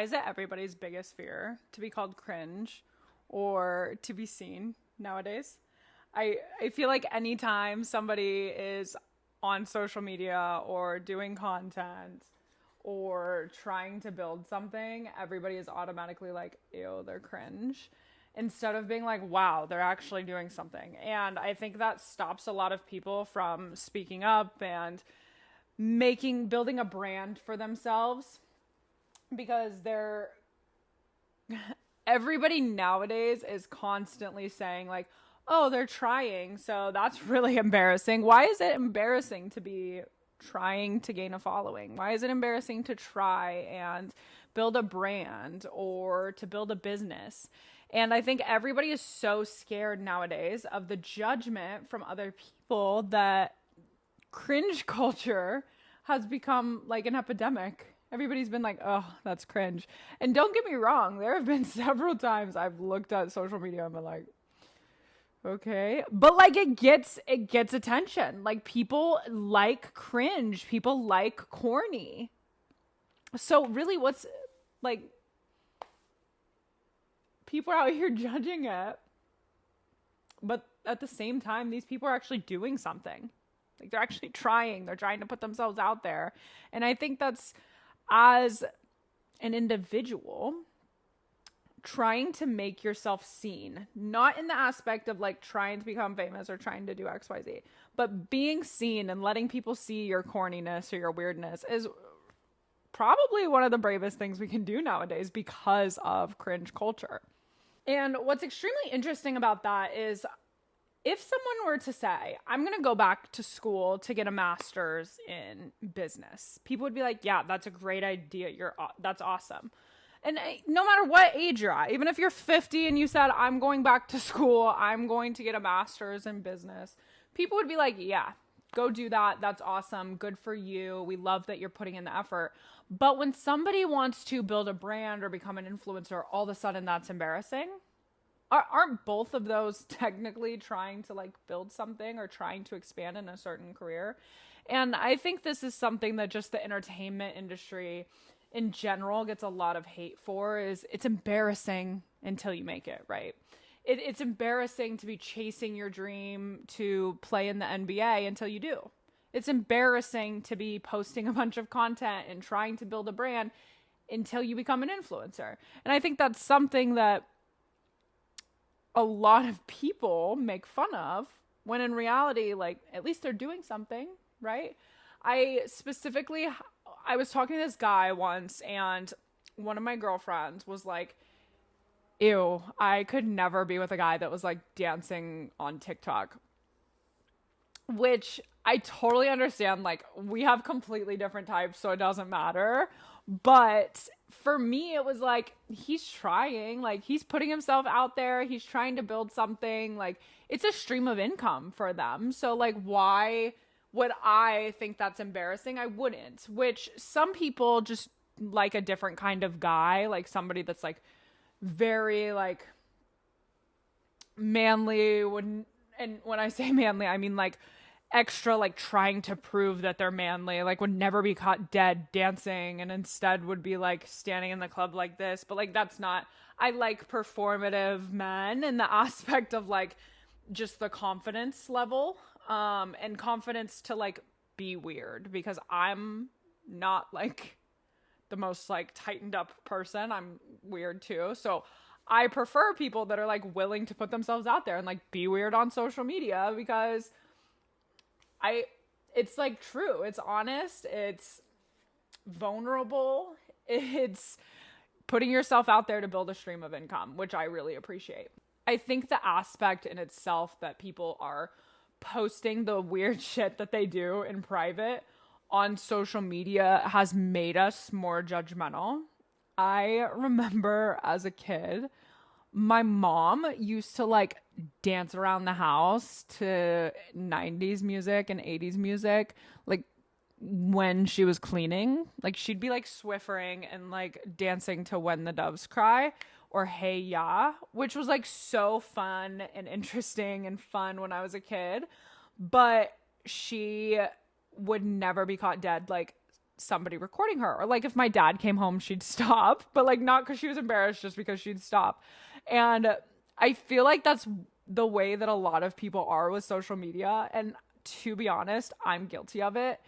is it everybody's biggest fear to be called cringe or to be seen nowadays? I feel like anytime somebody is on social media or doing content or trying to build something, everybody is automatically like, ew, they're cringe. Instead of being like, wow, they're actually doing something. And I think that stops a lot of people from speaking up and building a brand for themselves because everybody nowadays is constantly saying like, oh, they're trying, so that's really embarrassing. Why is it embarrassing to be trying to gain a following? Why is it embarrassing to try and build a brand or to build a business? And I think everybody is so scared nowadays of the judgment from other people that cringe culture has become like an epidemic. Everybody's been like, oh, that's cringe. And don't get me wrong, there have been several times I've looked at social media and been like, okay. But like it gets attention. Like people like cringe. People like corny. So really what's like people are out here judging it. But at the same time, these people are actually doing something. Like they're actually trying. They're trying to put themselves out there. And I think that's as an individual trying to make yourself seen, not in the aspect of like trying to become famous or trying to do XYZ, but being seen and letting people see your corniness or your weirdness is probably one of the bravest things we can do nowadays because of cringe culture. And what's extremely interesting about that is if someone were to say, I'm going to go back to school to get a master's in business, people would be like, yeah, that's a great idea. That's awesome. And no matter what age you're at, even if you're 50 and you said, I'm going back to school, I'm going to get a master's in business, people would be like, yeah, go do that. That's awesome. Good for you. We love that you're putting in the effort. But when somebody wants to build a brand or become an influencer, all of a sudden that's embarrassing. Aren't both of those technically trying to like build something or trying to expand in a certain career? And I think this is something that just the entertainment industry in general gets a lot of hate for. Is it's embarrassing until you make it, right? It's embarrassing to be chasing your dream to play in the NBA until you do. It's embarrassing to be posting a bunch of content and trying to build a brand until you become an influencer. And I think that's something that a lot of people make fun of when in reality, like, at least they're doing something, right? I was talking to this guy once and one of my girlfriends was like, ew, I could never be with a guy that was like dancing on TikTok, which I totally understand. Like we have completely different types, so it doesn't matter. But for me, it was like, he's trying, like he's putting himself out there. He's trying to build something. Like it's a stream of income for them. So like, why would I think that's embarrassing? I wouldn't, which some people just like a different kind of guy, like somebody that's like very like manly wouldn't. And when I say manly, I mean like extra like trying to prove that they're manly, like would never be caught dead dancing and instead would be like standing in the club like this. But like that's not, I like performative men in the aspect of like just the confidence level and confidence to like be weird, because I'm not like the most like tightened up person. I'm weird too. So I prefer people that are like willing to put themselves out there and like be weird on social media, because it's like true. It's honest. It's vulnerable. It's putting yourself out there to build a stream of income, which I really appreciate. I think the aspect in itself that people are posting the weird shit that they do in private on social media has made us more judgmental. I remember as a kid, my mom used to like dance around the house to 90s music and 80s music, like when she was cleaning. Like she'd be like swiffering and like dancing to When the Doves Cry or Hey Ya, which was like so fun and interesting and fun when I was a kid. But she would never be caught dead like somebody recording her. Or like if my dad came home, she'd stop, but like not because she was embarrassed, just because she'd stop. And I feel like that's the way that a lot of people are with social media. And to be honest, I'm guilty of it.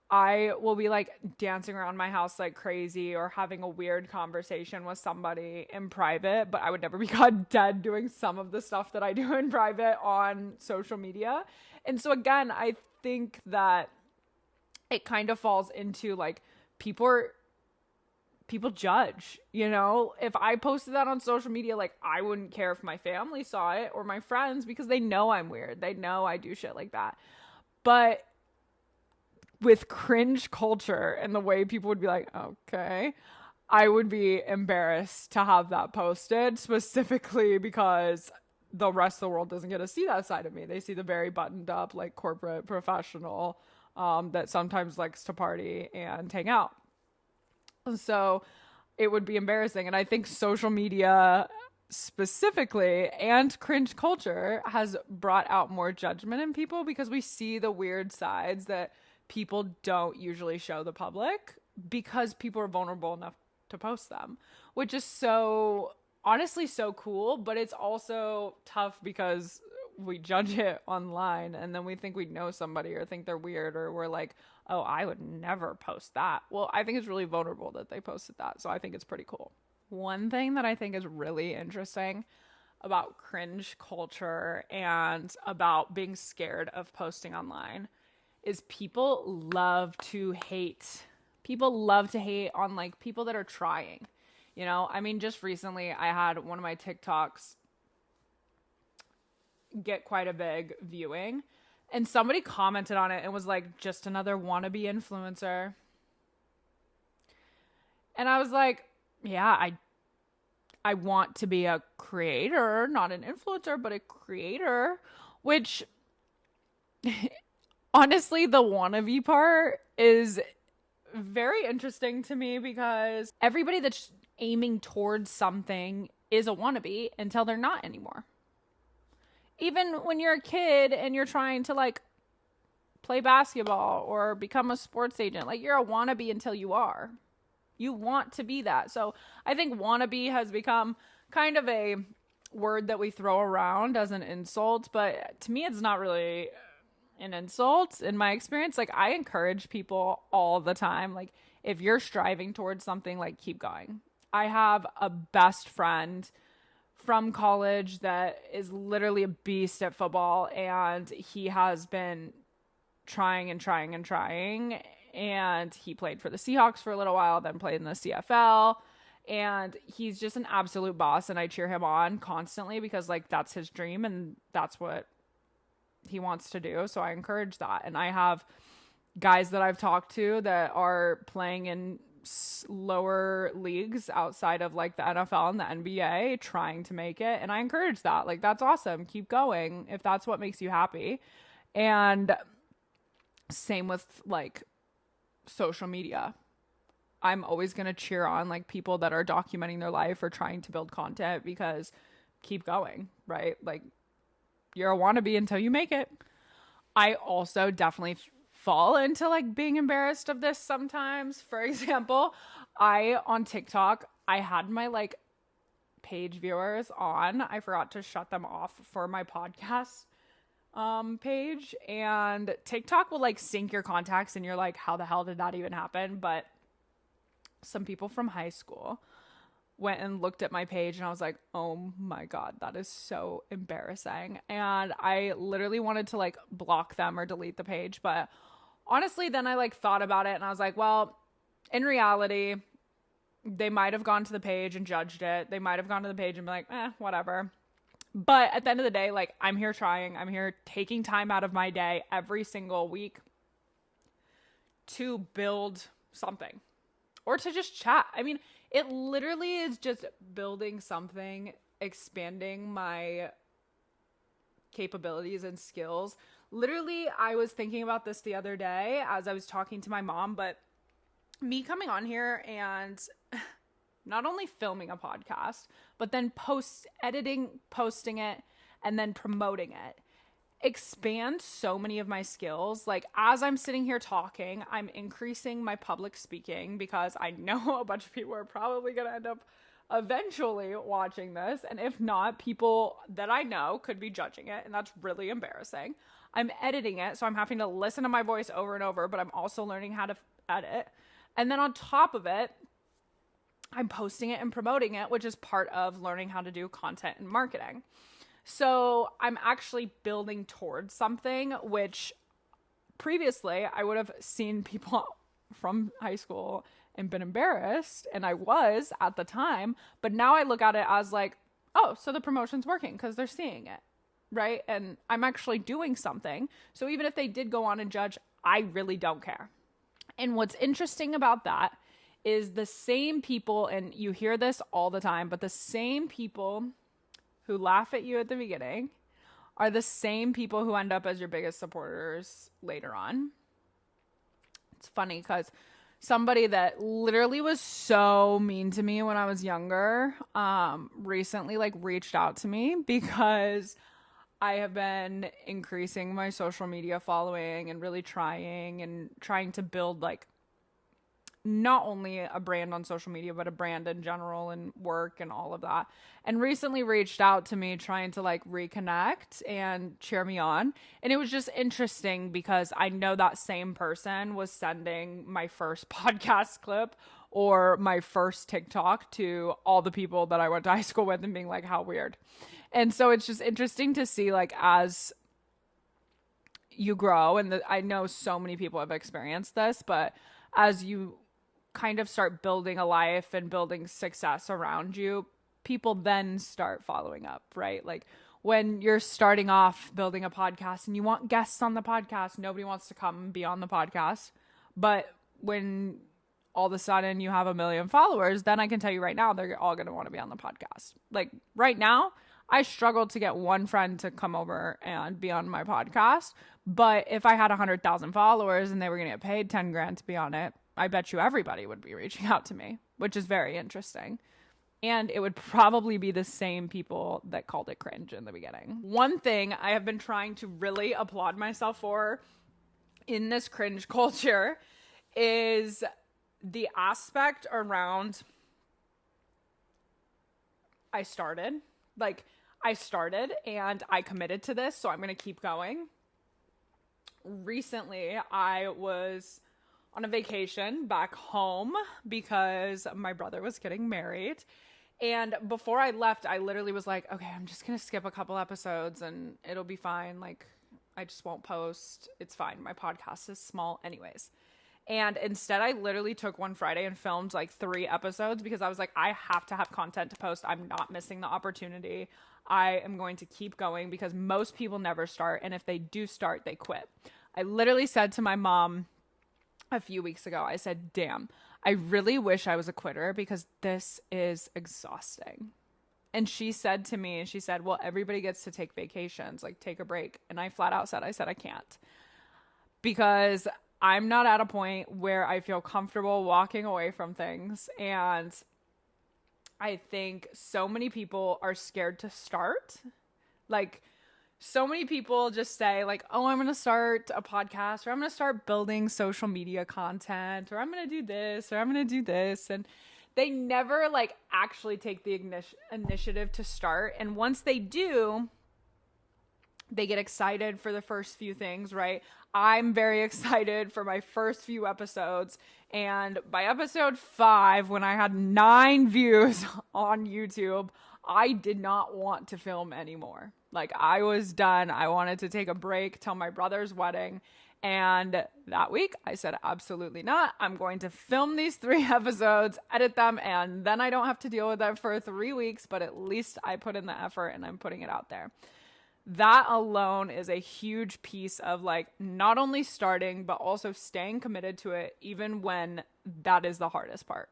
I will be like dancing around my house like crazy or having a weird conversation with somebody in private, but I would never be caught dead doing some of the stuff that I do in private on social media. And so again, I think that it kind of falls into like people judge, you know? If I posted that on social media, like I wouldn't care if my family saw it or my friends, because they know I'm weird. They know I do shit like that. But with cringe culture and the way people would be like, okay, I would be embarrassed to have that posted, specifically because the rest of the world doesn't get to see that side of me. They see the very buttoned up, like corporate professional that sometimes likes to party and hang out. So it would be embarrassing. And I think social media specifically and cringe culture has brought out more judgment in people, because we see the weird sides that people don't usually show the public, because people are vulnerable enough to post them, which is so honestly so cool. But it's also tough because we judge it online and then we think we know somebody or think they're weird, or we're like, oh, I would never post that. Well, I think it's really vulnerable that they posted that. So I think it's pretty cool. One thing that I think is really interesting about cringe culture and about being scared of posting online is people love to hate. People love to hate on like people that are trying. You know, I mean, just recently I had one of my TikToks get quite a big viewing, and somebody commented on it and was like, just another wannabe influencer. And I was like, yeah, I want to be a creator, not an influencer, but a creator, which honestly, the wannabe part is very interesting to me, because everybody that's aiming towards something is a wannabe until they're not anymore. Even when you're a kid and you're trying to like play basketball or become a sports agent, like you're a wannabe until you are. You want to be that. So I think wannabe has become kind of a word that we throw around as an insult, but to me, it's not really an insult in my experience. Like I encourage people all the time. Like if you're striving towards something, like keep going. I have a best friend from college that is literally a beast at football, and he has been trying and trying and trying, and he played for the Seahawks for a little while, then played in the CFL, and he's just an absolute boss, and I cheer him on constantly because like that's his dream and that's what he wants to do. So I encourage that. And I have guys that I've talked to that are playing in lower leagues outside of like the NFL and the NBA trying to make it, and I encourage that. Like that's awesome, keep going if that's what makes you happy. And same with like social media. I'm always going to cheer on like people that are documenting their life or trying to build content, because keep going, right? Like you're a wannabe until you make it. I also definitely fall into like being embarrassed of this sometimes. For example, on TikTok, I had my like page viewers on. I forgot to shut them off for my podcast page, and TikTok will like sync your contacts and you're like, how the hell did that even happen? But some people from high school went and looked at my page, and I was like, oh my God, that is so embarrassing. And I literally wanted to like block them or delete the page. But honestly, then I like thought about it and I was like, well, in reality, they might have gone to the page and judged it. They might have gone to the page and be like, whatever. But at the end of the day, like I'm here trying, I'm here taking time out of my day every single week to build something or to just chat. I mean, it literally is just building something, expanding my capabilities and skills. Literally, I was thinking about this the other day as I was talking to my mom, but me coming on here and not only filming a podcast, but then posting it and then promoting it. expand so many of my skills. Like, as I'm sitting here talking, I'm increasing my public speaking because I know a bunch of people are probably going to end up eventually watching this. And if not, people that I know could be judging it. And that's really embarrassing. I'm editing it, so I'm having to listen to my voice over and over, but I'm also learning how to edit. And then on top of it, I'm posting it and promoting it, which is part of learning how to do content and marketing. So I'm actually building towards something, which previously I would have seen people from high school and been embarrassed, and I was at the time, but now I look at it as like, oh, so the promotion's working because they're seeing it, right? And I'm actually doing something. So even if they did go on and judge, I really don't care. And what's interesting about that is the same people, and you hear this all the time, but the same people who laugh at you at the beginning are the same people who end up as your biggest supporters later on. It's funny because somebody that literally was so mean to me when I was younger, recently like reached out to me because I have been increasing my social media following and really trying to build like not only a brand on social media, but a brand in general and work and all of that. And recently reached out to me trying to like reconnect and cheer me on. And it was just interesting because I know that same person was sending my first podcast clip or my first TikTok to all the people that I went to high school with and being like, how weird. And so it's just interesting to see like as you grow, and I know so many people have experienced this, but as you kind of start building a life and building success around you, people then start following up, right? Like when you're starting off building a podcast and you want guests on the podcast, nobody wants to come and be on the podcast. But when all of a sudden you have 1 million followers, then I can tell you right now, they're all going to want to be on the podcast. Like right now, I struggled to get one friend to come over and be on my podcast. But if I had 100,000 followers and they were going to get paid 10 grand to be on it, I bet you everybody would be reaching out to me, which is very interesting. And it would probably be the same people that called it cringe in the beginning. One thing I have been trying to really applaud myself for in this cringe culture is the aspect around I started and I committed to this, so I'm going to keep going. Recently, I was on a vacation back home because my brother was getting married. And before I left, I literally was like, okay, I'm just going to skip a couple episodes and it'll be fine. Like, I just won't post. It's fine. My podcast is small anyways. And instead, I literally took one Friday and filmed like 3 episodes because I was like, I have to have content to post. I'm not missing the opportunity. I am going to keep going because most people never start. And if they do start, they quit. I literally said to my mom a few weeks ago, I said, damn, I really wish I was a quitter because this is exhausting. And she said to me, well, everybody gets to take vacations, like take a break. And I flat out said, I can't because I'm not at a point where I feel comfortable walking away from things. And I think so many people are scared to start. Like, so many people just say like, oh, I'm going to start a podcast, or I'm going to start building social media content, or I'm going to do this, or I'm going to do this. And they never like actually take the initiative to start. And once they do, they get excited for the first few things, right? I'm very excited for my first few episodes. And by episode 5, when I had 9 views on YouTube, I did not want to film anymore. Like, I was done. I wanted to take a break till my brother's wedding. And that week I said, absolutely not. I'm going to film these 3 episodes, edit them, and then I don't have to deal with them for 3 weeks, but at least I put in the effort and I'm putting it out there. That alone is a huge piece of like not only starting, but also staying committed to it, even when that is the hardest part.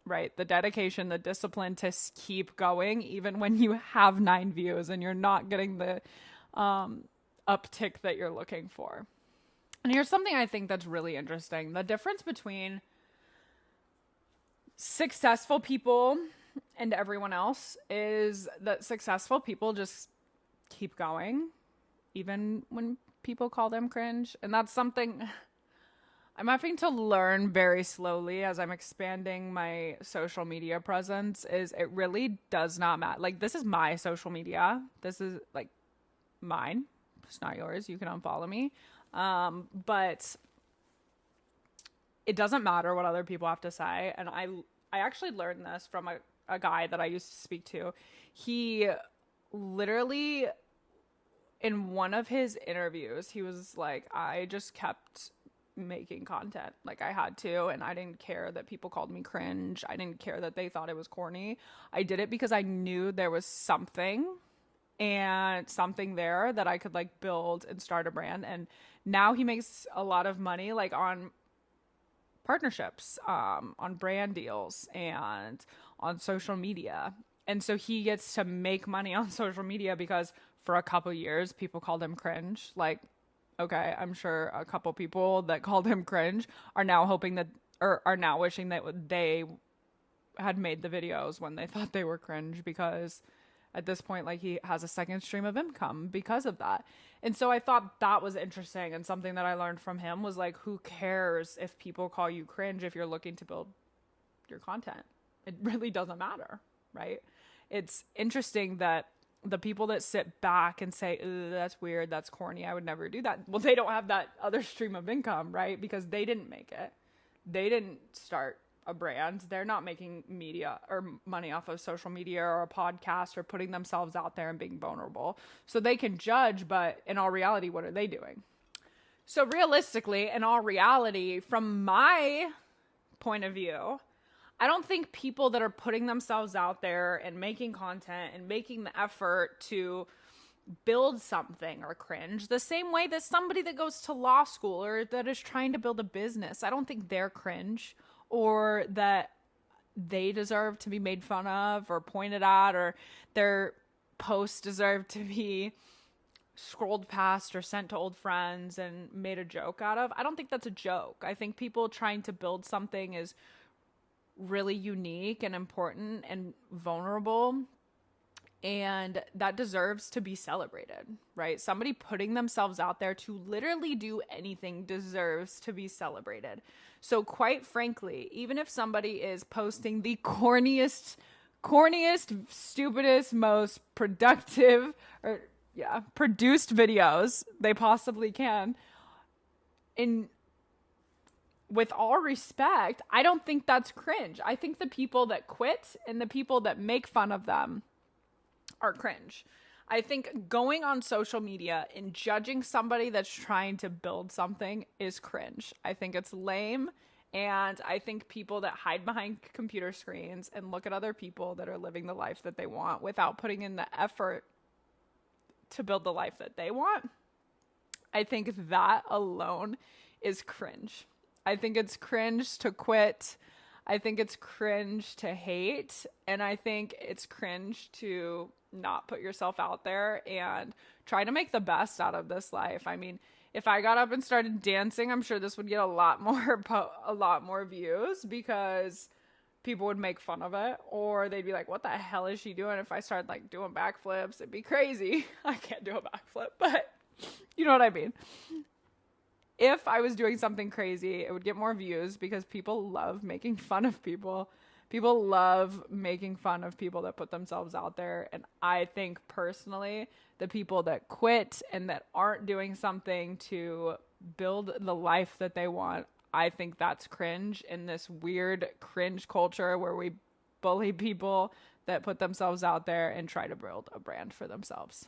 Right? The dedication, the discipline to keep going, even when you have 9 views and you're not getting the uptick that you're looking for. And here's something I think that's really interesting. The difference between successful people and everyone else is that successful people just keep going even when people call them cringe. And that's something I'm having to learn very slowly as I'm expanding my social media presence. Is it really does not matter. Like, this is my social media. This is like mine. It's not yours. You can unfollow me. But it doesn't matter what other people have to say. And I actually learned this from a guy that I used to speak to. He literally, in one of his interviews, he was like, I just kept making content. Like, I had to, and I didn't care that people called me cringe. I didn't care that they thought it was corny. I did it because I knew there was something there that I could like build and start a brand. And now he makes a lot of money like on partnerships, on brand deals and on social media. And so he gets to make money on social media because for a couple years people called him cringe. Like, okay, I'm sure a couple people that called him cringe are now hoping that, or are now wishing that they had made the videos when they thought they were cringe, because at this point, like, he has a second stream of income because of that. And so I thought that was interesting, and something that I learned from him was like, who cares if people call you cringe if you're looking to build your content? It really doesn't matter, right? It's interesting that the people that sit back and say, ooh, that's weird, that's corny, I would never do that. Well, they don't have that other stream of income, right? Because they didn't make it. They didn't start a brand. They're not making media or money off of social media or a podcast or putting themselves out there and being vulnerable. So they can judge, but in all reality, what are they doing? So realistically, in all reality, from my point of view, I don't think people that are putting themselves out there and making content and making the effort to build something are cringe. The same way that somebody that goes to law school or that is trying to build a business, I don't think they're cringe, or that they deserve to be made fun of or pointed at, or their posts deserve to be scrolled past or sent to old friends and made a joke out of. I don't think that's a joke. I think people trying to build something is really unique and important and vulnerable, and that deserves to be celebrated, right? Somebody putting themselves out there to literally do anything deserves to be celebrated. So quite frankly, even if somebody is posting the corniest, stupidest, most produced videos they possibly can, with all respect, I don't think that's cringe. I think the people that quit and the people that make fun of them are cringe. I think going on social media and judging somebody that's trying to build something is cringe. I think it's lame, and I think people that hide behind computer screens and look at other people that are living the life that they want without putting in the effort to build the life that they want, I think that alone is cringe. I think it's cringe to quit. I think it's cringe to hate. And I think it's cringe to not put yourself out there and try to make the best out of this life. I mean, if I got up and started dancing, I'm sure this would get a lot more views, because people would make fun of it, or they'd be like, what the hell is she doing? If I started like doing backflips, it'd be crazy. I can't do a backflip, but you know what I mean. If I was doing something crazy, it would get more views, because people love making fun of people. People love making fun of people that put themselves out there. And I think personally, the people that quit and that aren't doing something to build the life that they want, I think that's cringe in this weird cringe culture where we bully people that put themselves out there and try to build a brand for themselves.